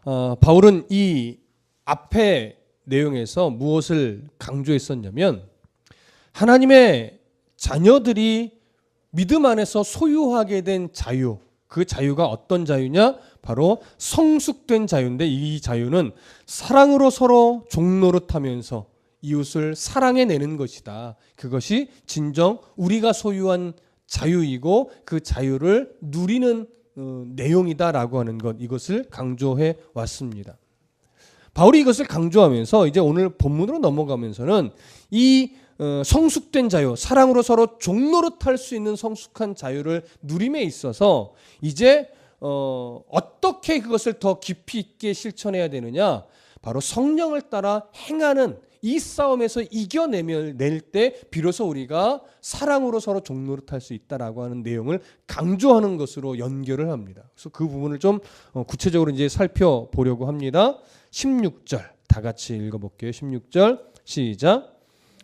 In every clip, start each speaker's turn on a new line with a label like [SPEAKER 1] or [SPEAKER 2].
[SPEAKER 1] 바울은 이 앞에 내용에서 무엇을 강조했었냐면 하나님의 자녀들이 믿음 안에서 소유하게 된 자유, 그 자유가 어떤 자유냐? 바로 성숙된 자유인데 이 자유는 사랑으로 서로 종노릇하면서 이웃을 사랑해내는 것이다. 그것이 진정 우리가 소유한 자유이고 그 자유를 누리는 내용이다라고 하는 것, 이것을 강조해 왔습니다. 바울이 이것을 강조하면서 이제 오늘 본문으로 넘어가면서는 이 성숙된 자유, 사랑으로 서로 종노릇할 수 있는 성숙한 자유를 누림에 있어서 이제 어떻게 그것을 더 깊이 있게 실천해야 되느냐? 바로 성령을 따라 행하는 이 싸움에서 이겨낼 때 비로소 우리가 사랑으로 서로 종노릇할 수 있다라고 하는 내용을 강조하는 것으로 연결을 합니다. 그래서 그 부분을 좀 구체적으로 이제 살펴보려고 합니다. 16절 다 같이 읽어볼게요. 16절 시작.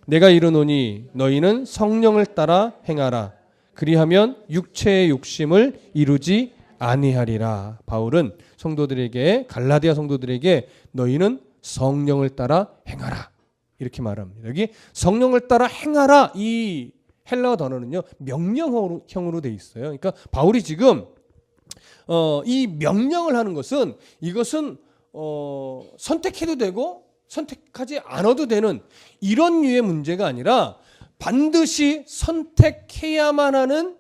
[SPEAKER 1] 내가 이르노니 너희는 성령을 따라 행하라. 그리하면 육체의 욕심을 이루지 아니하리라. 바울은 성도들에게, 갈라디아 성도들에게 너희는 성령을 따라 행하라 이렇게 말합니다. 여기 성령을 따라 행하라 이 헬라어 단어는요 명령형으로 돼 있어요. 그러니까 바울이 지금 이 명령을 하는 것은 이것은 선택해도 되고 선택하지 않아도 되는 이런 류의 문제가 아니라 반드시 선택해야만 하는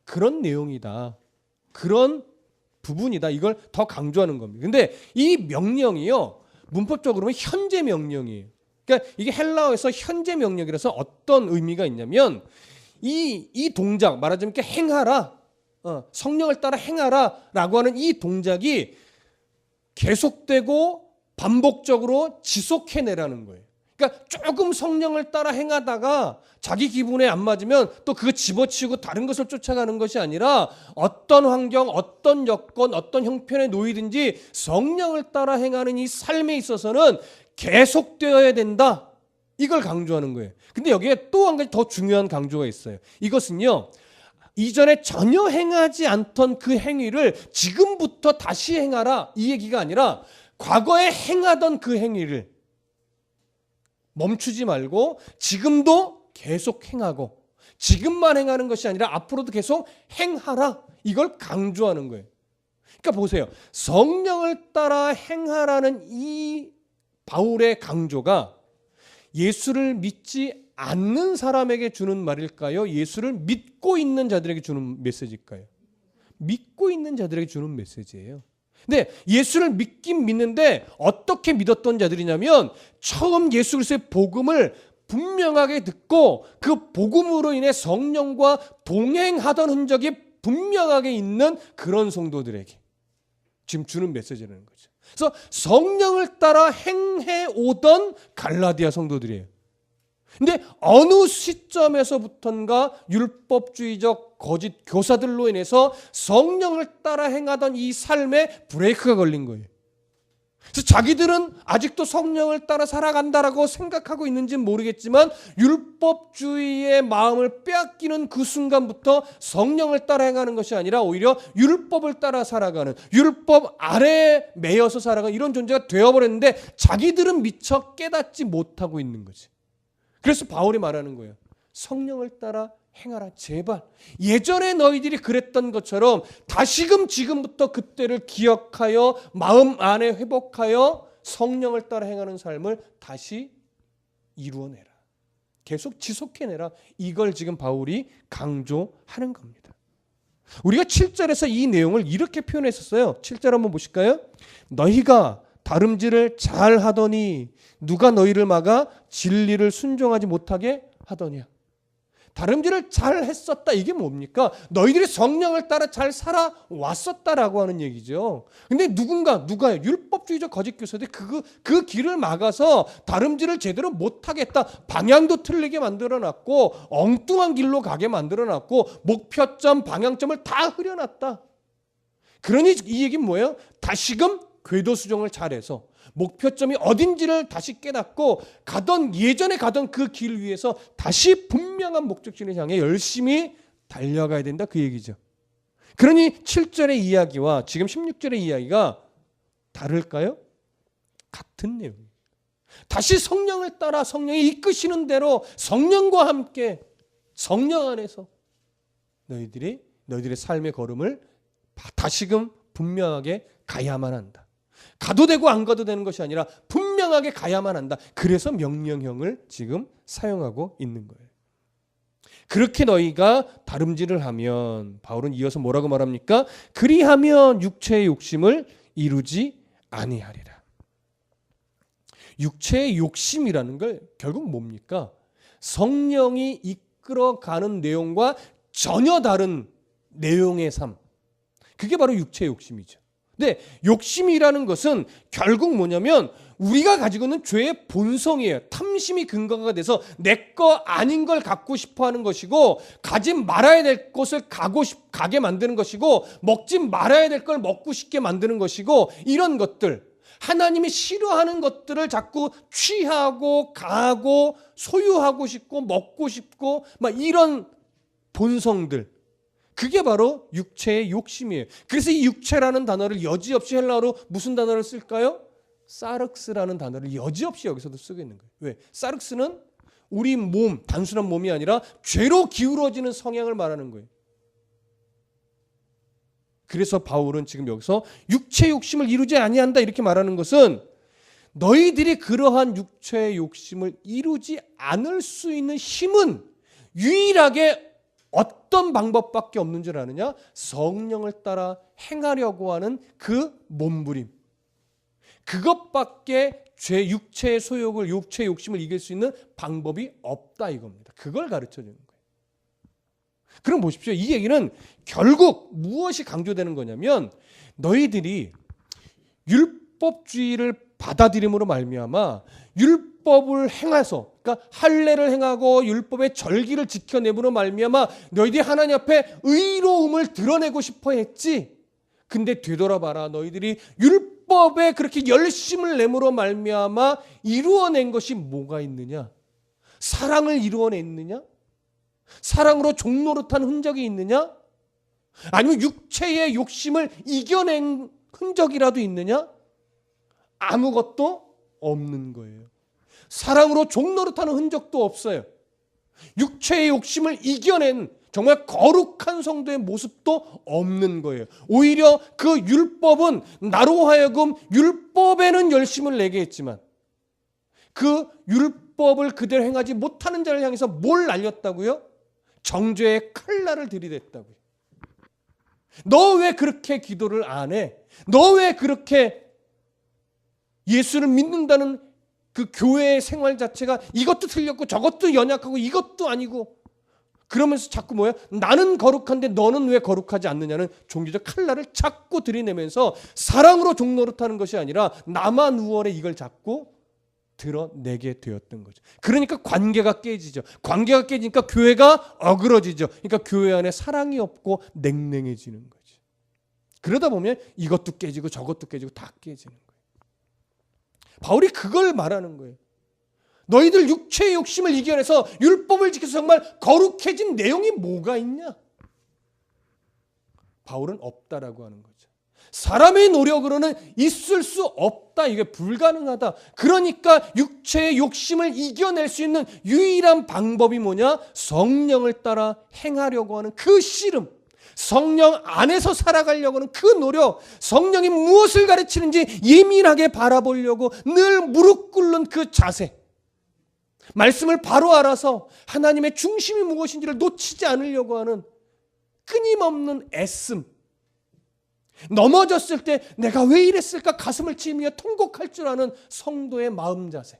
[SPEAKER 1] 그런 내용이다. 그런 부분이다. 이걸 더 강조하는 겁니다. 근데 이 명령이요 문법적으로는 현재 명령이에요. 그러니까 이게 헬라어에서 현재 명령이라서 어떤 의미가 있냐면 이 동작 말하자면 행하라, 성령을 따라 행하라라고 하는 이 동작이 계속되고 반복적으로 지속해내라는 거예요. 그러니까 조금 성령을 따라 행하다가 자기 기분에 안 맞으면 또 그거 집어치우고 다른 것을 쫓아가는 것이 아니라 어떤 환경, 어떤 여건, 어떤 형편에 놓이든지 성령을 따라 행하는 이 삶에 있어서는 계속되어야 된다. 이걸 강조하는 거예요. 근데 여기에 또 한 가지 더 중요한 강조가 있어요. 이것은요. 이전에 전혀 행하지 않던 그 행위를 지금부터 다시 행하라 이 얘기가 아니라 과거에 행하던 그 행위를 멈추지 말고 지금도 계속 행하고 지금만 행하는 것이 아니라 앞으로도 계속 행하라 이걸 강조하는 거예요. 그러니까 보세요. 성령을 따라 행하라는 이 바울의 강조가 예수를 믿지 않는 사람에게 주는 말일까요? 예수를 믿고 있는 자들에게 주는 메시지일까요? 믿고 있는 자들에게 주는 메시지예요. 근데 예수를 믿긴 믿는데 어떻게 믿었던 자들이냐면 처음 예수 그리스도의 복음을 분명하게 듣고 그 복음으로 인해 성령과 동행하던 흔적이 분명하게 있는 그런 성도들에게 지금 주는 메시지라는 거죠. 그래서 성령을 따라 행해 오던 갈라디아 성도들이에요. 근데 어느 시점에서부턴가 율법주의적 거짓 교사들로 인해서 성령을 따라 행하던 이 삶에 브레이크가 걸린 거예요. 그래서 자기들은 아직도 성령을 따라 살아간다라고 생각하고 있는지는 모르겠지만 율법주의의 마음을 빼앗기는 그 순간부터 성령을 따라 행하는 것이 아니라 오히려 율법을 따라 살아가는, 율법 아래에 매여서 살아가는 이런 존재가 되어버렸는데 자기들은 미처 깨닫지 못하고 있는 거지. 그래서 바울이 말하는 거예요. 성령을 따라 행하라. 제발 예전에 너희들이 그랬던 것처럼 다시금 지금부터 그때를 기억하여 마음 안에 회복하여 성령을 따라 행하는 삶을 다시 이루어내라. 계속 지속해내라. 이걸 지금 바울이 강조하는 겁니다. 우리가 7절에서 이 내용을 이렇게 표현했었어요. 7절 한번 보실까요? 너희가 다름질을 잘 하더니 누가 너희를 막아 진리를 순종하지 못하게 하더냐. 다름질을 잘 했었다. 이게 뭡니까? 너희들이 성령을 따라 잘 살아왔었다라고 하는 얘기죠. 근데 누가요? 율법주의적 거짓 교사들이 그 길을 막아서 다름질을 제대로 못하겠다. 방향도 틀리게 만들어놨고 엉뚱한 길로 가게 만들어놨고 목표점, 방향점을 다 흐려놨다. 그러니 이 얘기는 뭐예요? 다시금 궤도 수정을 잘해서 목표점이 어딘지를 다시 깨닫고 예전에 가던 그 길 위에서 다시 분명한 목적지를 향해 열심히 달려가야 된다 그 얘기죠. 그러니 7절의 이야기와 지금 16절의 이야기가 다를까요? 같은 내용. 다시 성령을 따라 성령이 이끄시는 대로 성령과 함께 성령 안에서 너희들의 삶의 걸음을 다시금 분명하게 가야만 한다. 가도 되고 안 가도 되는 것이 아니라 분명하게 가야만 한다. 그래서 명령형을 지금 사용하고 있는 거예요. 그렇게 너희가 다름질을 하면, 바울은 이어서 뭐라고 말합니까? 그리하면 육체의 욕심을 이루지 아니하리라. 육체의 욕심이라는 걸 결국 뭡니까? 성령이 이끌어가는 내용과 전혀 다른 내용의 삶. 그게 바로 육체의 욕심이죠. 근데 욕심이라는 것은 결국 뭐냐면 우리가 가지고 있는 죄의 본성이에요. 탐심이 근거가 돼서 내 거 아닌 걸 갖고 싶어 하는 것이고, 가지 말아야 될 것을 가게 만드는 것이고, 먹지 말아야 될 걸 먹고 싶게 만드는 것이고, 이런 것들, 하나님이 싫어하는 것들을 자꾸 취하고 가고 소유하고 싶고 먹고 싶고 막 이런 본성들, 그게 바로 육체의 욕심이에요. 그래서 이 육체라는 단어를 여지없이 헬라어로 무슨 단어를 쓸까요? 사륵스라는 단어를 여지없이 여기서도 쓰고 있는 거예요. 왜? 사륵스는 우리 몸, 단순한 몸이 아니라 죄로 기울어지는 성향을 말하는 거예요. 그래서 바울은 지금 여기서 육체의 욕심을 이루지 아니한다 이렇게 말하는 것은, 너희들이 그러한 육체의 욕심을 이루지 않을 수 있는 힘은 유일하게 어떤 방법밖에 없는 줄 아느냐? 성령을 따라 행하려고 하는 그 몸부림. 그것밖에 육체의 소욕을, 육체의 욕심을 이길 수 있는 방법이 없다 이겁니다. 그걸 가르쳐 주는 거예요. 그럼 보십시오. 이 얘기는 결국 무엇이 강조되는 거냐면, 너희들이 율법주의를 받아들임으로 말미암아 율법을 행해서, 그러니까 할례를 행하고 율법의 절기를 지켜내므로 말미암아 너희들이 하나님 앞에 의로움을 드러내고 싶어 했지. 근데 되돌아봐라. 너희들이 율법에 그렇게 열심을 내므로 말미암아 이루어낸 것이 뭐가 있느냐? 사랑을 이루어냈느냐? 사랑으로 종노릇한 흔적이 있느냐? 아니면 육체의 욕심을 이겨낸 흔적이라도 있느냐? 아무것도 없는 거예요. 사랑으로 종노릇하는 흔적도 없어요. 육체의 욕심을 이겨낸 정말 거룩한 성도의 모습도 없는 거예요. 오히려 그 율법은 나로 하여금 율법에는 열심을 내게 했지만, 그 율법을 그대로 행하지 못하는 자를 향해서 뭘 날렸다고요? 정죄의 칼날을 들이댔다고요. 너 왜 그렇게 기도를 안 해? 너 왜 그렇게 예수를 믿는다는 그 교회의 생활 자체가 이것도 틀렸고 저것도 연약하고 이것도 아니고, 그러면서 자꾸 뭐야? 나는 거룩한데 너는 왜 거룩하지 않느냐는 종교적 칼날을 자꾸 들이내면서 사랑으로 종노릇하는 것이 아니라 나만 우월해, 이걸 자꾸 드러내게 되었던 거죠. 그러니까 관계가 깨지죠. 관계가 깨지니까 교회가 어그러지죠. 그러니까 교회 안에 사랑이 없고 냉랭해지는 거죠. 그러다 보면 이것도 깨지고 저것도 깨지고 다 깨지는 거예요. 바울이 그걸 말하는 거예요. 너희들 육체의 욕심을 이겨내서 율법을 지켜서 정말 거룩해진 내용이 뭐가 있냐? 바울은 없다라고 하는 거죠. 사람의 노력으로는 있을 수 없다. 이게 불가능하다. 그러니까 육체의 욕심을 이겨낼 수 있는 유일한 방법이 뭐냐? 성령을 따라 행하려고 하는 그 씨름, 성령 안에서 살아가려고 하는 그 노력, 성령이 무엇을 가르치는지 예민하게 바라보려고 늘 무릎 꿇는 그 자세, 말씀을 바로 알아서 하나님의 중심이 무엇인지를 놓치지 않으려고 하는 끊임없는 애씀, 넘어졌을 때 내가 왜 이랬을까 가슴을 치며 통곡할 줄 아는 성도의 마음 자세,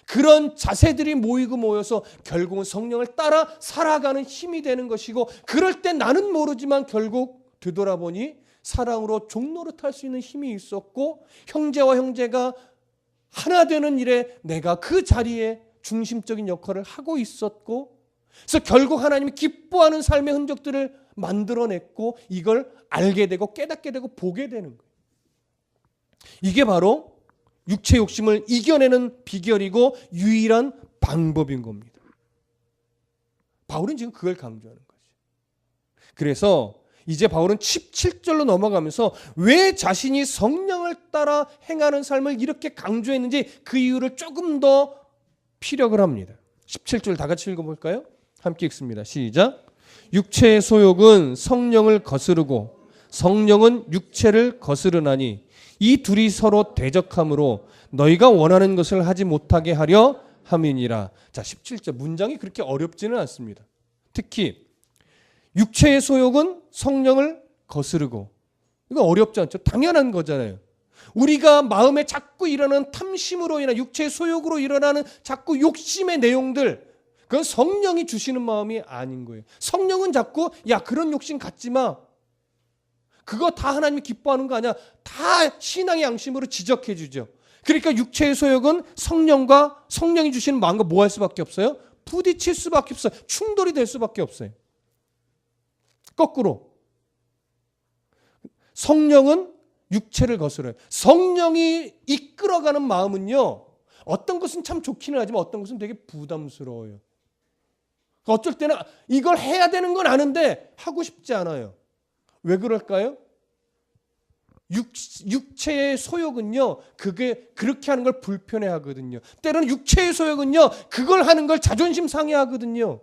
[SPEAKER 1] 그런 자세들이 모여서 결국은 성령을 따라 살아가는 힘이 되는 것이고, 그럴 때 나는 모르지만 결국 되돌아보니 사랑으로 종노릇할 수 있는 힘이 있었고, 형제와 형제가 하나 되는 일에 내가 그 자리에 중심적인 역할을 하고 있었고, 그래서 결국 하나님이 기뻐하는 삶의 흔적들을 만들어냈고, 이걸 알게 되고 깨닫게 되고 보게 되는 거예요. 이게 바로 육체 욕심을 이겨내는 비결이고 유일한 방법인 겁니다. 바울은 지금 그걸 강조하는 거죠. 그래서 이제 바울은 17절로 넘어가면서 왜 자신이 성령을 따라 행하는 삶을 이렇게 강조했는지 그 이유를 조금 더 피력을 합니다. 17절 다 같이 읽어볼까요? 함께 읽습니다. 시작. 육체의 소욕은 성령을 거스르고 성령은 육체를 거스르나니 이 둘이 서로 대적함으로 너희가 원하는 것을 하지 못하게 하려 함이니라. 자, 17절 문장이 그렇게 어렵지는 않습니다. 특히 육체의 소욕은 성령을 거스르고, 이거 어렵지 않죠? 당연한 거잖아요. 우리가 마음에 자꾸 일어나는 탐심으로 인한 육체의 소욕으로 일어나는 자꾸 욕심의 내용들, 그건 성령이 주시는 마음이 아닌 거예요. 성령은 자꾸 야 그런 욕심 갖지 마. 그거 다 하나님이 기뻐하는 거 아니야. 다 신앙의 양심으로 지적해 주죠. 그러니까 육체의 소욕은 성령이 주시는 마음과 뭐 할 수밖에 없어요? 부딪힐 수밖에 없어요. 충돌이 될 수밖에 없어요. 거꾸로 성령은 육체를 거스려요. 성령이 이끌어가는 마음은요, 어떤 것은 참 좋기는 하지만 어떤 것은 되게 부담스러워요. 어쩔 때는 이걸 해야 되는 건 아는데 하고 싶지 않아요. 왜 그럴까요? 육체의 소욕은요, 그게 그렇게 하는 걸 불편해하거든요. 때로는 육체의 소욕은요, 그걸 하는 걸 자존심 상해하거든요.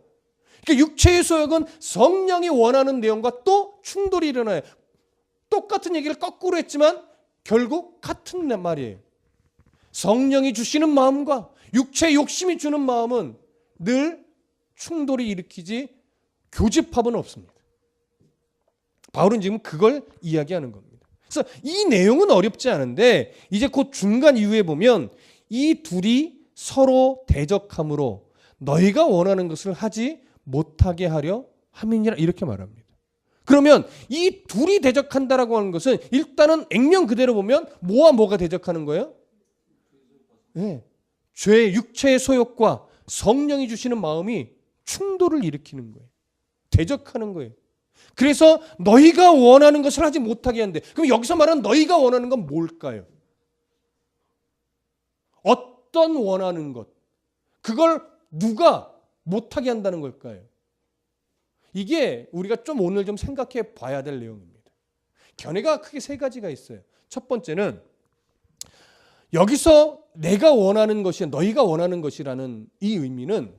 [SPEAKER 1] 그러니까 육체의 소욕은 성령이 원하는 내용과 또 충돌이 일어나요. 똑같은 얘기를 거꾸로 했지만 결국 같은 말이에요. 성령이 주시는 마음과 육체의 욕심이 주는 마음은 늘 충돌이 일으키지 교집합은 없습니다. 바울은 지금 그걸 이야기하는 겁니다. 그래서 이 내용은 어렵지 않은데 이제 곧 중간 이후에 보면 이 둘이 서로 대적함으로 너희가 원하는 것을 하지 못하게 하려 함이니라 이렇게 말합니다. 그러면 이 둘이 대적한다라고 하는 것은 일단은 액면 그대로 보면 뭐와 뭐가 대적하는 거예요? 네. 죄의 육체의 소욕과 성령이 주시는 마음이 충돌을 일으키는 거예요. 대적하는 거예요. 그래서 너희가 원하는 것을 하지 못하게 하는데, 그럼 여기서 말하는 너희가 원하는 건 뭘까요? 어떤 원하는 것? 그걸 누가 못하게 한다는 걸까요? 이게 우리가 좀 오늘 좀 생각해 봐야 될 내용입니다. 견해가 크게 세 가지가 있어요. 첫 번째는 여기서 내가 원하는 것이 너희가 원하는 것이라는 이 의미는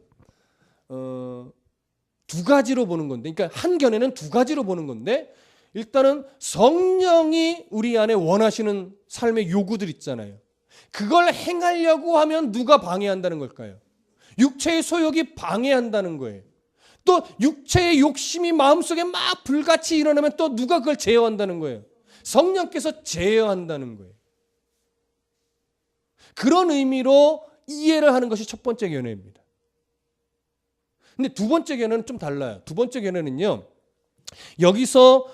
[SPEAKER 1] 두 가지로 보는 건데, 그러니까 한 견해는 두 가지로 보는 건데, 일단은 성령이 우리 안에 원하시는 삶의 요구들 있잖아요. 그걸 행하려고 하면 누가 방해한다는 걸까요? 육체의 소욕이 방해한다는 거예요. 또 육체의 욕심이 마음속에 막 불같이 일어나면 또 누가 그걸 제어한다는 거예요? 성령께서 제어한다는 거예요. 그런 의미로 이해를 하는 것이 첫 번째 견해입니다. 근데 두 번째 견해는 좀 달라요. 두 번째 견해는요, 여기서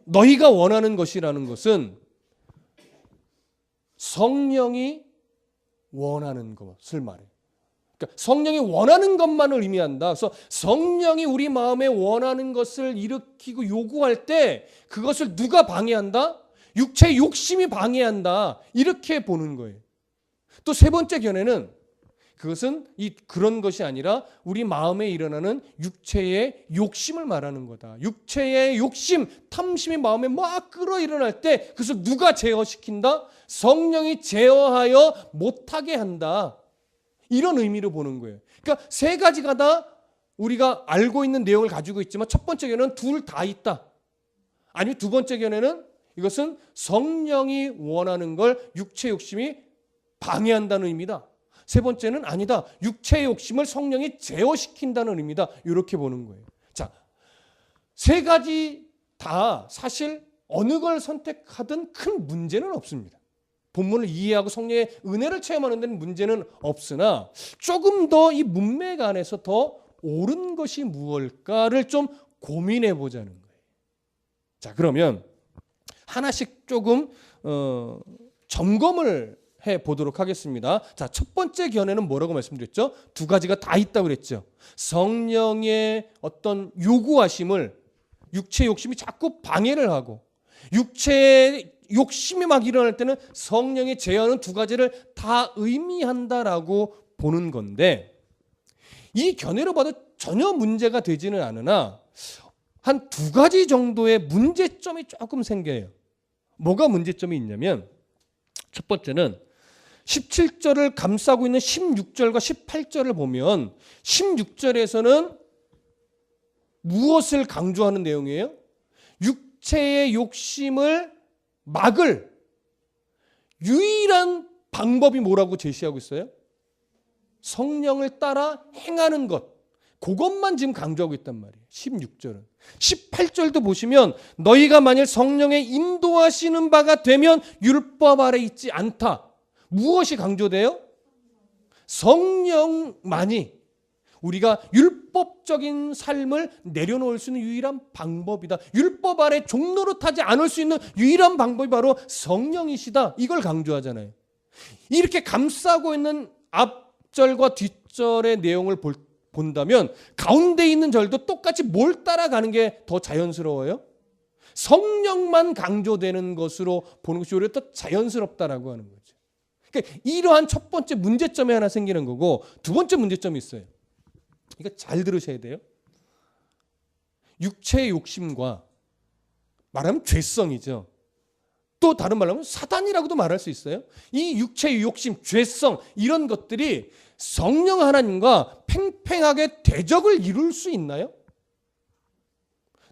[SPEAKER 1] 너희가 원하는 것이라는 것은 성령이 원하는 것을 말해요. 그러니까 성령이 원하는 것만을 의미한다. 그래서 성령이 우리 마음에 원하는 것을 일으키고 요구할 때 그것을 누가 방해한다? 육체의 욕심이 방해한다. 이렇게 보는 거예요. 또 세 번째 견해는 그것은 그런 것이 아니라 우리 마음에 일어나는 육체의 욕심을 말하는 거다. 육체의 욕심, 탐심이 마음에 막 끌어일어날 때 그것을 누가 제어시킨다? 성령이 제어하여 못하게 한다. 이런 의미로 보는 거예요. 그러니까 세 가지가 다 우리가 알고 있는 내용을 가지고 있지만 첫 번째 견해는 둘 다 있다. 아니면 두 번째 견해는 이것은 성령이 원하는 걸 육체의 욕심이 방해한다는 의미다. 세 번째는 아니다. 육체의 욕심을 성령이 제어시킨다는 의미다. 이렇게 보는 거예요. 자, 세 가지 다 사실 어느 걸 선택하든 큰 문제는 없습니다. 본문을 이해하고 성령의 은혜를 체험하는 데는 문제는 없으나 조금 더 이 문맥 안에서 더 옳은 것이 무엇일까를 좀 고민해 보자는 거예요. 자, 그러면 하나씩 조금 점검을 해 보도록 하겠습니다. 자, 첫 번째 견해는 뭐라고 말씀드렸죠? 두 가지가 다 있다고 그랬죠. 성령의 어떤 요구하심을 육체의 욕심이 자꾸 방해를 하고, 육체의 욕심이 막 일어날 때는 성령의 제어하는 두 가지를 다 의미한다라고 보는 건데, 이 견해로 봐도 전혀 문제가 되지는 않으나 한 두 가지 정도의 문제점이 조금 생겨요. 뭐가 문제점이 있냐면 첫 번째는 17절을 감싸고 있는 16절과 18절을 보면 16절에서는 무엇을 강조하는 내용이에요? 육체의 욕심을 막을 유일한 방법이 뭐라고 제시하고 있어요? 성령을 따라 행하는 것. 그것만 지금 강조하고 있단 말이에요. 16절은. 18절도 보시면 너희가 만일 성령의 인도하시는 바가 되면 율법 아래 있지 않다. 무엇이 강조돼요? 성령만이 우리가 율법적인 삶을 내려놓을 수 있는 유일한 방법이다. 율법 아래 종노릇하지 않을 수 있는 유일한 방법이 바로 성령이시다. 이걸 강조하잖아요. 이렇게 감싸고 있는 앞절과 뒷절의 내용을 본다면 가운데 있는 절도 똑같이 뭘 따라가는 게 더 자연스러워요? 성령만 강조되는 것으로 보는 것이 오히려 더 자연스럽다라고 하는 거죠. 그러니까 이러한 첫 번째 문제점이 하나 생기는 거고 두 번째 문제점이 있어요. 이거 잘 들으셔야 돼요. 육체의 욕심과 말하면 죄성이죠. 또 다른 말로 하면 사단이라고도 말할 수 있어요. 이 육체의 욕심, 죄성 이런 것들이 성령 하나님과 팽팽하게 대적을 이룰 수 있나요?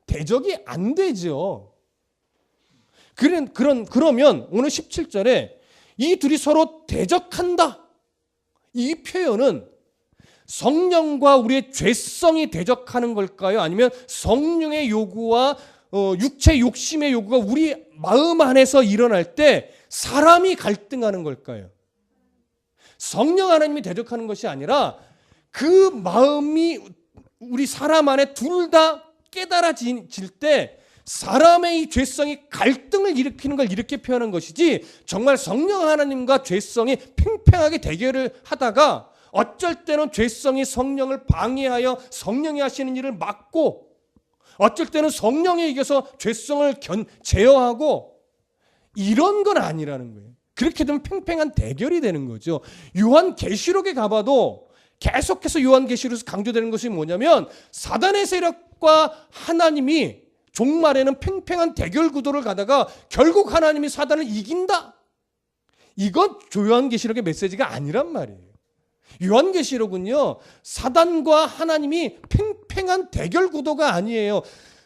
[SPEAKER 1] 대적이 안 되죠. 그러면 오늘 17절에 이 둘이 서로 대적한다. 이 표현은 성령과 우리의 죄성이 대적하는 걸까요? 아니면 성령의 요구와 육체의 욕심의 요구가 우리 마음 안에서 일어날 때 사람이 갈등하는 걸까요? 성령 하나님이 대적하는 것이 아니라 그 마음이 우리 사람 안에 둘 다 깨달아질 때 사람의 이 죄성이 갈등을 일으키는 걸 이렇게 표현한 것이지 정말 성령 하나님과 죄성이 팽팽하게 대결을 하다가 어쩔 때는 죄성이 성령을 방해하여 성령이 하시는 일을 막고 어쩔 때는 성령에 이겨서 죄성을 제어하고 이런 건 아니라는 거예요. 그렇게 되면 팽팽한 대결이 되는 거죠. 요한계시록에 가봐도 계속해서 요한계시록에서 강조되는 것이 뭐냐면 사단의 세력과 하나님이 종말에는 팽팽한 대결 구도를 가다가 결국 하나님이 사단을 이긴다. 이건 요한계시록의 메시지가 아니란 말이에요. 요한계시록은요 사단과 하나님이 팽팽한 대결 구도가 아니에요.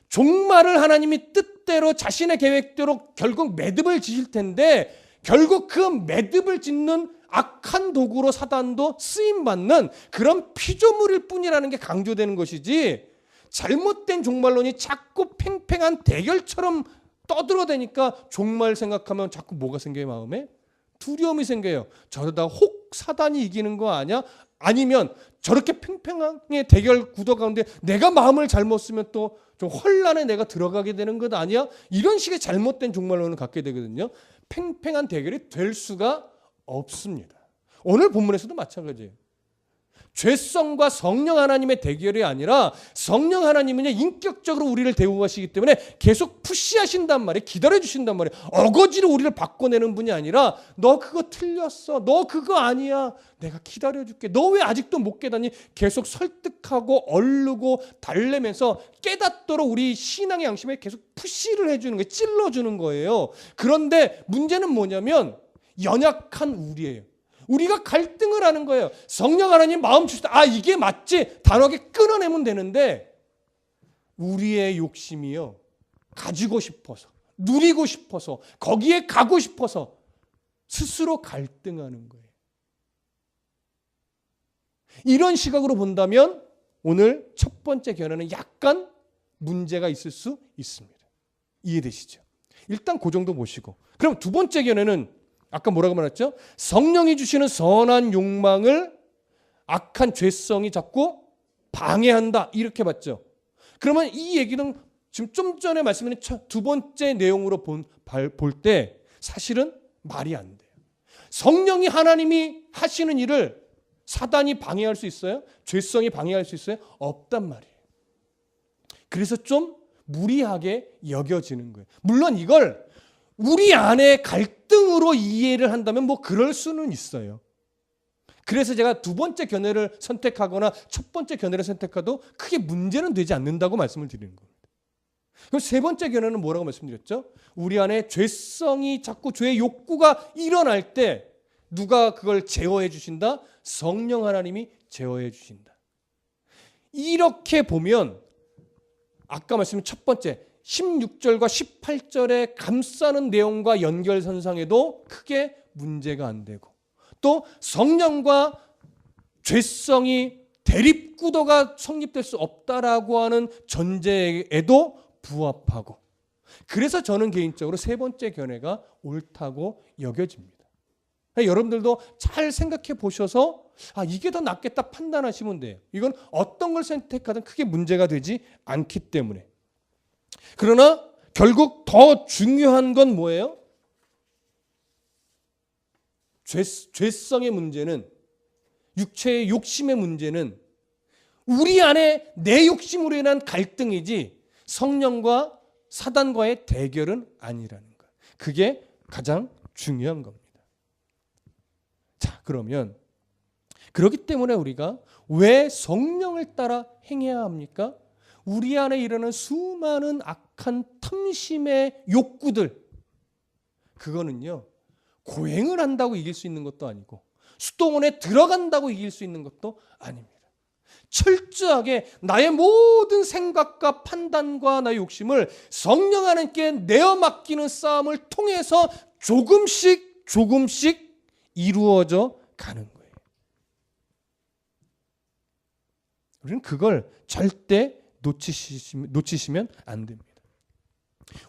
[SPEAKER 1] 종말을 하나님이 뜻대로 자신의 계획대로 결국 매듭을 지을 텐데 결국 그 매듭을 짓는 악한 도구로 사단도 쓰임받는 그런 피조물일 뿐이라는 게 강조되는 것이지 잘못된 종말론이 자꾸 팽팽한 대결처럼 떠들어대니까 종말 생각하면 자꾸 뭐가 생겨요? 마음에? 두려움이 생겨요. 저러다 혹 사단이 이기는 거 아니야? 아니면 저렇게 팽팽하게 대결 구도 가운데 내가 마음을 잘못 쓰면 또 좀 혼란에 내가 들어가게 되는 것 아니야? 이런 식의 잘못된 종말론을 갖게 되거든요. 팽팽한 대결이 될 수가 없습니다. 오늘 본문에서도 마찬가지예요. 죄성과 성령 하나님의 대결이 아니라 성령 하나님은 인격적으로 우리를 대우하시기 때문에 계속 푸시하신단 말이에요. 기다려주신단 말이에요. 어거지로 우리를 바꿔내는 분이 아니라 너 그거 틀렸어. 너 그거 아니야. 내가 기다려줄게. 너 왜 아직도 못 깨닫니? 계속 설득하고 얼르고 달래면서 깨닫도록 우리 신앙의 양심에 계속 푸시를 해주는 거예요. 찔러주는 거예요. 그런데 문제는 뭐냐면 연약한 우리예요. 우리가 갈등을 하는 거예요. 성령 하나님 마음 주실 때 이게 맞지? 단호하게 끊어내면 되는데 우리의 욕심이요. 가지고 싶어서 누리고 싶어서 거기에 가고 싶어서 스스로 갈등하는 거예요. 이런 시각으로 본다면 오늘 첫 번째 견해는 약간 문제가 있을 수 있습니다. 이해되시죠? 일단 그 정도 보시고 그럼 두 번째 견해는 아까 뭐라고 말했죠? 성령이 주시는 선한 욕망을 악한 죄성이 자꾸 방해한다. 이렇게 봤죠. 그러면 이 얘기는 지금 좀 전에 말씀드린 두 번째 내용으로 볼 때 사실은 말이 안 돼요. 성령이 하나님이 하시는 일을 사단이 방해할 수 있어요? 죄성이 방해할 수 있어요? 없단 말이에요. 그래서 좀 무리하게 여겨지는 거예요. 물론 이걸 우리 안에 갈등으로 이해를 한다면 뭐 그럴 수는 있어요. 그래서 제가 두 번째 견해를 선택하거나 첫 번째 견해를 선택해도 크게 문제는 되지 않는다고 말씀을 드리는 겁니다. 그럼 세 번째 견해는 뭐라고 말씀드렸죠? 우리 안에 죄성이 자꾸 죄의 욕구가 일어날 때 누가 그걸 제어해 주신다? 성령 하나님이 제어해 주신다. 이렇게 보면 아까 말씀드린 첫 번째 16절과 18절에 감싸는 내용과 연결선상에도 크게 문제가 안 되고, 또 성령과 죄성이 대립구도가 성립될 수 없다라고 하는 전제에도 부합하고, 그래서 저는 개인적으로 세 번째 견해가 옳다고 여겨집니다. 여러분들도 잘 생각해 보셔서 이게 더 낫겠다 판단하시면 돼요. 이건 어떤 걸 선택하든 크게 문제가 되지 않기 때문에. 그러나 결국 더 중요한 건 뭐예요? 죄성의 문제는, 육체의 욕심의 문제는 우리 안에 내 욕심으로 인한 갈등이지 성령과 사단과의 대결은 아니라는 거예요. 그게 가장 중요한 겁니다. 자, 그러면 그렇기 때문에 우리가 왜 성령을 따라 행해야 합니까? 우리 안에 일어나는 수많은 악한 탐심의 욕구들, 그거는요 고행을 한다고 이길 수 있는 것도 아니고 수도원에 들어간다고 이길 수 있는 것도 아닙니다. 철저하게 나의 모든 생각과 판단과 나의 욕심을 성령 하나님께 내어 맡기는 싸움을 통해서 조금씩 이루어져 가는 거예요. 우리는 그걸 절대 놓치시면 안 됩니다.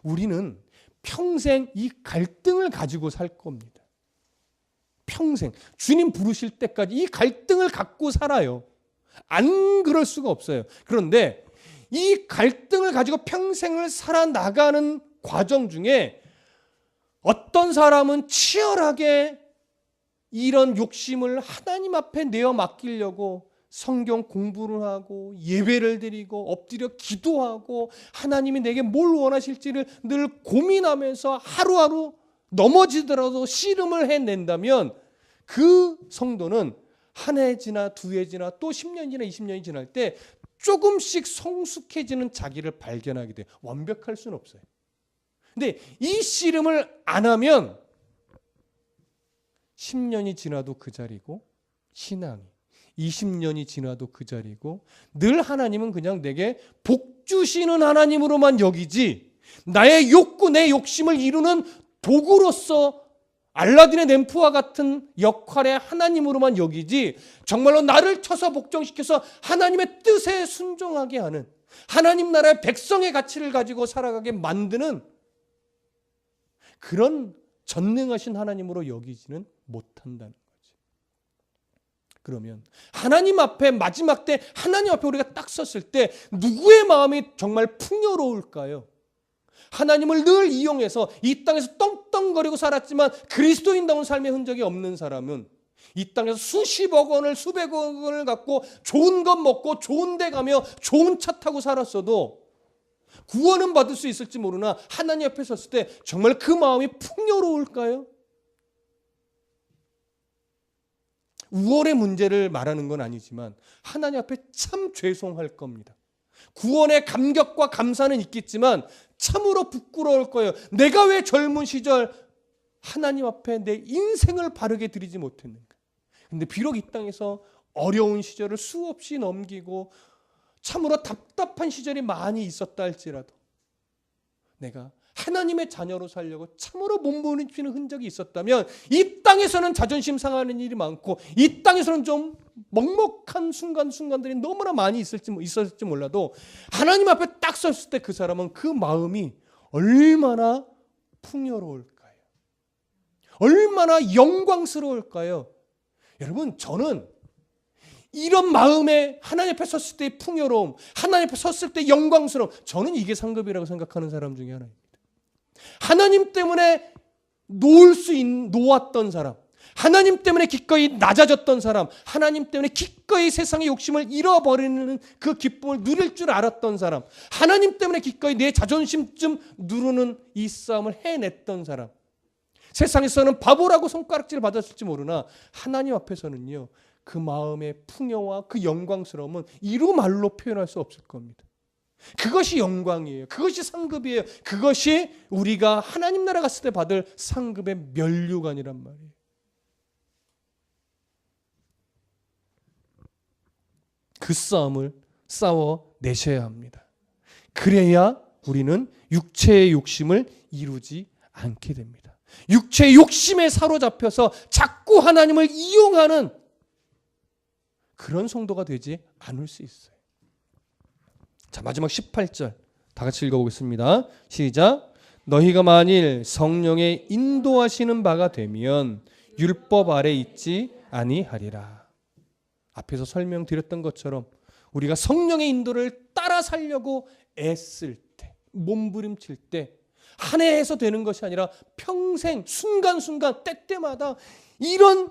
[SPEAKER 1] 우리는 평생 이 갈등을 가지고 살 겁니다. 평생 주님 부르실 때까지 이 갈등을 갖고 살아요. 안 그럴 수가 없어요. 그런데 이 갈등을 가지고 평생을 살아나가는 과정 중에 어떤 사람은 치열하게 이런 욕심을 하나님 앞에 내어 맡기려고 성경 공부를 하고 예배를 드리고 엎드려 기도하고 하나님이 내게 뭘 원하실지를 늘 고민하면서 하루하루 넘어지더라도 씨름을 해낸다면 그 성도는 한 해 지나 두 해 지나 또 10년 지나 20년이 지날 때 조금씩 성숙해지는 자기를 발견하게 돼요. 완벽할 수는 없어요. 근데 이 씨름을 안 하면 10년이 지나도 그 자리고, 신앙이 20년이 지나도 그 자리고, 늘 하나님은 그냥 내게 복 주시는 하나님으로만 여기지 나의 욕구, 내 욕심을 이루는 도구로서 알라딘의 램프와 같은 역할의 하나님으로만 여기지 정말로 나를 쳐서 복종시켜서 하나님의 뜻에 순종하게 하는, 하나님 나라의 백성의 가치를 가지고 살아가게 만드는 그런 전능하신 하나님으로 여기지는 못한다는 거지. 그러면 하나님 앞에 마지막 때 하나님 앞에 우리가 딱 섰을 때 누구의 마음이 정말 풍요로울까요? 하나님을 늘 이용해서 이 땅에서 떵떵거리고 살았지만 그리스도인다운 삶의 흔적이 없는 사람은 이 땅에서 수십억 원을 수백억 원을 갖고 좋은 것 먹고 좋은 데 가며 좋은 차 타고 살았어도 구원은 받을 수 있을지 모르나 하나님 앞에 섰을 때 정말 그 마음이 풍요로울까요? 우월의 문제를 말하는 건 아니지만 하나님 앞에 참 죄송할 겁니다. 구원의 감격과 감사는 있겠지만 참으로 부끄러울 거예요. 내가 왜 젊은 시절 하나님 앞에 내 인생을 바르게 드리지 못했는가. 근데 비록 이 땅에서 어려운 시절을 수없이 넘기고 참으로 답답한 시절이 많이 있었다 할지라도 내가 하나님의 자녀로 살려고 참으로 몸부림치는 흔적이 있었다면 이 땅에서는 자존심 상하는 일이 많고 이 땅에서는 좀 먹먹한 순간들이 너무나 많이 있었을지 몰라도 하나님 앞에 딱 섰을 때 그 사람은 그 마음이 얼마나 풍요로울까요? 얼마나 영광스러울까요? 여러분, 저는 이런 마음에 하나님 앞에 섰을 때의 풍요로움, 하나님 앞에 섰을 때 영광스러움, 저는 이게 상급이라고 생각하는 사람 중에 하나입니다. 하나님 때문에 놓았던 사람, 하나님 때문에 기꺼이 낮아졌던 사람, 하나님 때문에 기꺼이 세상의 욕심을 잃어버리는 그 기쁨을 누릴 줄 알았던 사람, 하나님 때문에 기꺼이 내 자존심쯤 누르는 이 싸움을 해냈던 사람, 세상에서는 바보라고 손가락질을 받았을지 모르나 하나님 앞에서는요 그 마음의 풍요와 그 영광스러움은 이루 말로 표현할 수 없을 겁니다. 그것이 영광이에요. 그것이 상급이에요. 그것이 우리가 하나님 나라 갔을 때 받을 상급의 면류관이란 말이에요. 그 싸움을 싸워내셔야 합니다. 그래야 우리는 육체의 욕심을 이루지 않게 됩니다. 육체의 욕심에 사로잡혀서 자꾸 하나님을 이용하는 그런 성도가 되지 않을 수 있어요. 자, 마지막 18절 다 같이 읽어보겠습니다. 시작. 너희가 만일 성령의 인도하시는 바가 되면 율법 아래 있지 아니하리라. 앞에서 설명드렸던 것처럼 우리가 성령의 인도를 따라 살려고 애쓸 때, 몸부림칠 때 한 해에서 되는 것이 아니라 평생 순간순간 때때마다 이런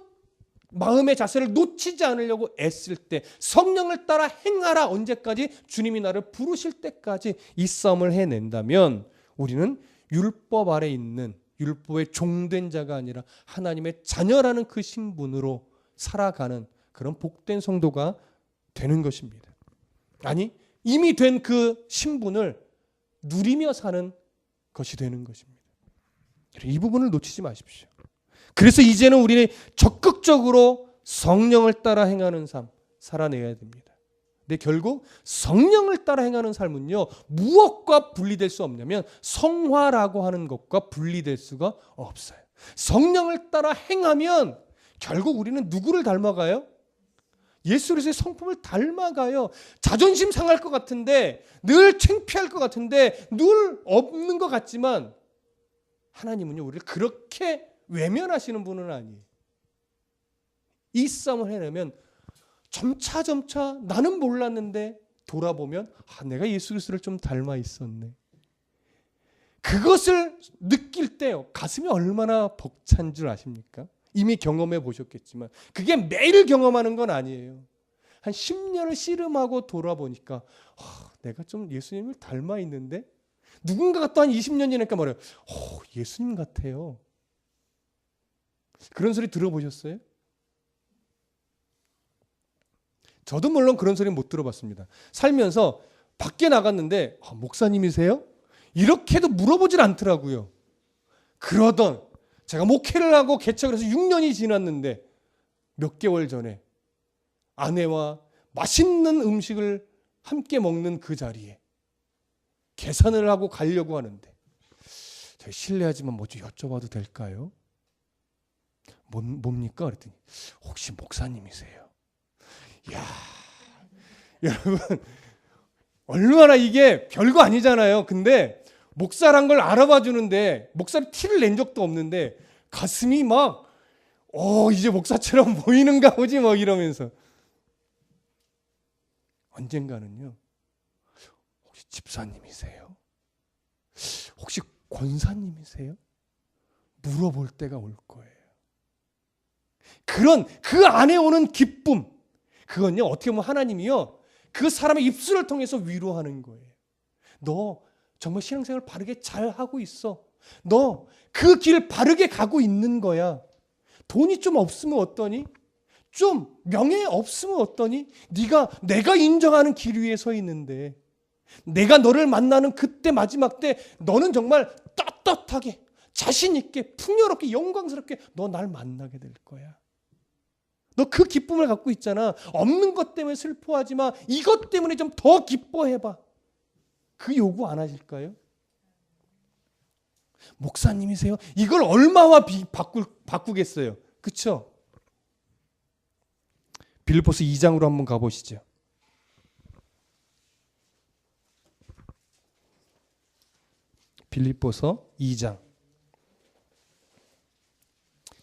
[SPEAKER 1] 마음의 자세를 놓치지 않으려고 애쓸 때, 성령을 따라 행하라. 언제까지? 주님이 나를 부르실 때까지 이 싸움을 해낸다면 우리는 율법 아래 있는, 율법의 종된 자가 아니라 하나님의 자녀라는 그 신분으로 살아가는 그런 복된 성도가 되는 것입니다. 아니, 이미 된 그 신분을 누리며 사는 것이 되는 것입니다. 이 부분을 놓치지 마십시오. 그래서 이제는 우리는 적극적으로 성령을 따라 행하는 삶 살아내야 됩니다. 근데 결국 성령을 따라 행하는 삶은요, 무엇과 분리될 수 없냐면 성화라고 하는 것과 분리될 수가 없어요. 성령을 따라 행하면 결국 우리는 누구를 닮아가요? 예수 그리스도의 성품을 닮아가요. 자존심 상할 것 같은데, 늘 창피할 것 같은데, 늘 없는 것 같지만 하나님은요, 우리를 그렇게 외면하시는 분은 아니에요. 이 싸움을 해내면 점차 나는 몰랐는데 돌아보면 내가 예수 그리스도를 좀 닮아 있었네. 그것을 느낄 때 가슴이 얼마나 벅찬 줄 아십니까? 이미 경험해 보셨겠지만 그게 매일 경험하는 건 아니에요. 한 10년을 씨름하고 돌아보니까 내가 좀 예수님을 닮아 있는데, 누군가가 또 한 20년 지나니까 말해요. 예수님 같아요. 그런 소리 들어보셨어요? 저도 물론 그런 소리 못 들어봤습니다. 살면서 밖에 나갔는데 목사님이세요? 이렇게도 물어보질 않더라고요. 그러던 제가 목회를 하고 개척을 해서 6년이 지났는데 몇 개월 전에 아내와 맛있는 음식을 함께 먹는 그 자리에 계산을 하고 가려고 하는데, 제가 실례하지만 뭐 좀 여쭤봐도 될까요? 뭡니까? 그랬더니 혹시 목사님이세요? 이야, 여러분 얼마나 이게 별거 아니잖아요. 근데 목사란 걸 알아봐 주는데, 목사를 티를 낸 적도 없는데 가슴이 막 이제 목사처럼 보이는가 보지 뭐 이러면서, 언젠가는요, 혹시 집사님이세요? 혹시 권사님이세요? 물어볼 때가 올 거예요. 그런 그 안에 오는 기쁨, 그건요 어떻게 보면 하나님이요 그 사람의 입술을 통해서 위로하는 거예요. 너 정말 신앙생활 바르게 잘 하고 있어. 너 그 길 바르게 가고 있는 거야. 돈이 좀 없으면 어떠니? 좀 명예 없으면 어떠니? 내가 인정하는 길 위에 서 있는데, 내가 너를 만나는 그때 마지막 때 너는 정말 떳떳하게 자신 있게 풍요롭게 영광스럽게 너 날 만나게 될 거야. 너 그 기쁨을 갖고 있잖아. 없는 것 때문에 슬퍼하지 마. 이것 때문에 좀 더 기뻐해봐. 그 요구 안 하실까요? 목사님이세요? 이걸 얼마와 바꾸겠어요? 그렇죠? 빌립보서 2장으로 한번 가보시죠. 빌립보서 2장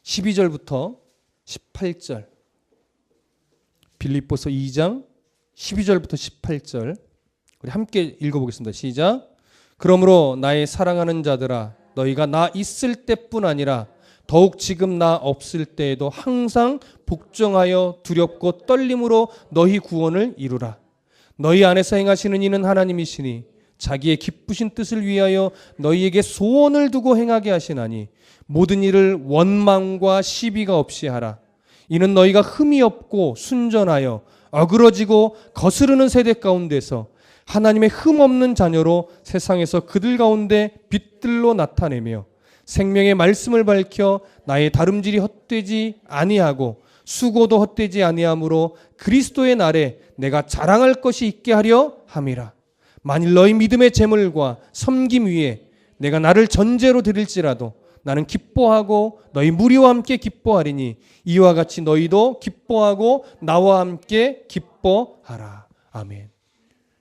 [SPEAKER 1] 12절부터 18절. 빌립보서 2장 12절부터 18절 우리 함께 읽어보겠습니다. 시작. 그러므로 나의 사랑하는 자들아, 너희가 나 있을 때뿐 아니라 더욱 지금 나 없을 때에도 항상 복종하여 두렵고 떨림으로 너희 구원을 이루라. 너희 안에서 행하시는 이는 하나님이시니 자기의 기쁘신 뜻을 위하여 너희에게 소원을 두고 행하게 하시나니 모든 일을 원망과 시비가 없이 하라. 이는 너희가 흠이 없고 순전하여 어그러지고 거스르는 세대 가운데서 하나님의 흠없는 자녀로 세상에서 그들 가운데 빛들로 나타내며 생명의 말씀을 밝혀 나의 다름질이 헛되지 아니하고 수고도 헛되지 아니하므로 그리스도의 날에 내가 자랑할 것이 있게 하려 함이라. 만일 너희 믿음의 재물과 섬김 위에 내가 나를 전제로 드릴지라도 나는 기뻐하고 너희 무리와 함께 기뻐하리니 이와 같이 너희도 기뻐하고 나와 함께 기뻐하라. 아멘.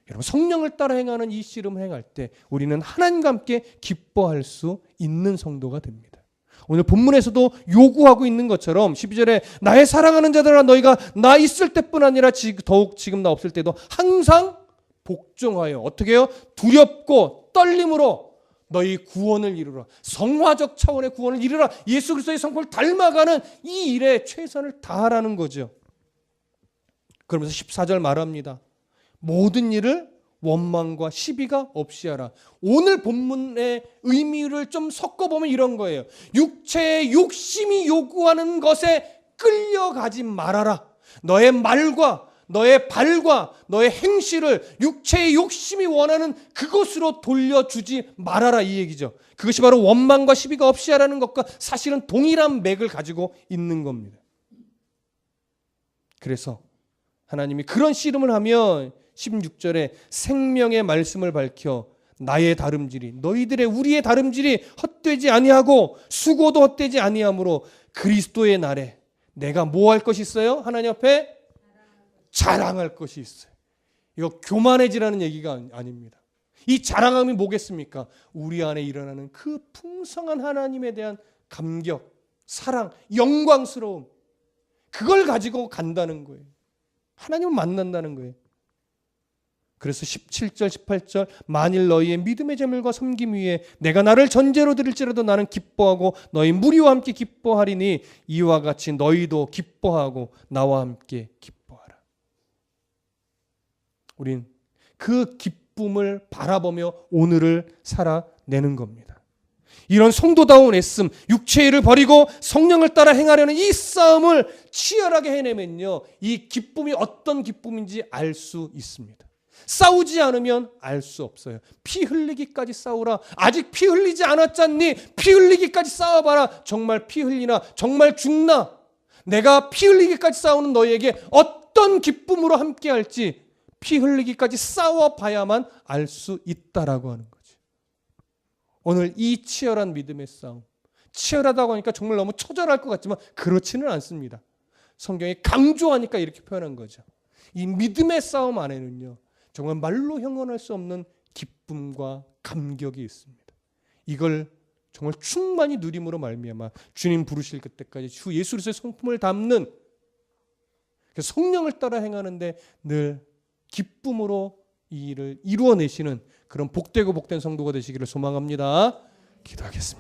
[SPEAKER 1] 여러분, 성령을 따라 행하는 이 씨름을 행할 때 우리는 하나님과 함께 기뻐할 수 있는 성도가 됩니다. 오늘 본문에서도 요구하고 있는 것처럼 12절에 나의 사랑하는 자들아 너희가 나 있을 때뿐 아니라 더욱 지금 나 없을 때도 항상 복종하여 어떻게 해요? 두렵고 떨림으로 너희 구원을 이루라. 성화적 차원의 구원을 이루라. 예수 그리스도의 성품을 닮아가는 이 일에 최선을 다하라는 거죠. 그러면서 14절 말합니다. 모든 일을 원망과 시비가 없이 하라. 오늘 본문의 의미를 좀 섞어보면 이런 거예요. 육체의 욕심이 요구하는 것에 끌려가지 말아라. 너의 말과 너의 발과 너의 행실을 육체의 욕심이 원하는 그것으로 돌려주지 말아라, 이 얘기죠. 그것이 바로 원망과 시비가 없이 하라는 것과 사실은 동일한 맥을 가지고 있는 겁니다. 그래서 하나님이 그런 씨름을 하면 16절에 생명의 말씀을 밝혀 나의 다름질이 너희들의 우리의 다름질이 헛되지 아니하고 수고도 헛되지 아니하므로 그리스도의 날에 내가 뭐 할 것이 있어요? 하나님 앞에 자랑할 것이 있어요. 이거 교만해지라는 얘기가 아닙니다. 이 자랑함이 뭐겠습니까? 우리 안에 일어나는 그 풍성한 하나님에 대한 감격, 사랑, 영광스러움, 그걸 가지고 간다는 거예요. 하나님을 만난다는 거예요. 그래서 17절 18절 만일 너희의 믿음의 재물과 섬김 위에 내가 나를 전제로 드릴지라도 나는 기뻐하고 너희 무리와 함께 기뻐하리니 이와 같이 너희도 기뻐하고 나와 함께 기뻐하라. 우린 그 기쁨을 바라보며 오늘을 살아내는 겁니다. 이런 성도다운 애씀, 육체의 일을 버리고 성령을 따라 행하려는 이 싸움을 치열하게 해내면요, 이 기쁨이 어떤 기쁨인지 알 수 있습니다. 싸우지 않으면 알 수 없어요. 피 흘리기까지 싸우라. 아직 피 흘리지 않았잖니? 피 흘리기까지 싸워봐라. 정말 피 흘리나? 정말 죽나? 내가 피 흘리기까지 싸우는 너희에게 어떤 기쁨으로 함께할지 피 흘리기까지 싸워봐야만 알 수 있다라고 하는 거죠. 오늘 이 치열한 믿음의 싸움, 치열하다고 하니까 정말 너무 처절할 것 같지만 그렇지는 않습니다. 성경이 강조하니까 이렇게 표현한 거죠. 이 믿음의 싸움 안에는요, 정말 말로 형언할 수 없는 기쁨과 감격이 있습니다. 이걸 정말 충만히 누림으로 말미암아 주님 부르실 그때까지 주 예수 그리스도의 성품을 담는 성령을 따라 행하는데 늘 기쁨으로 이 일을 이루어내시는 그런 복되고 복된 성도가 되시기를 소망합니다. 기도하겠습니다.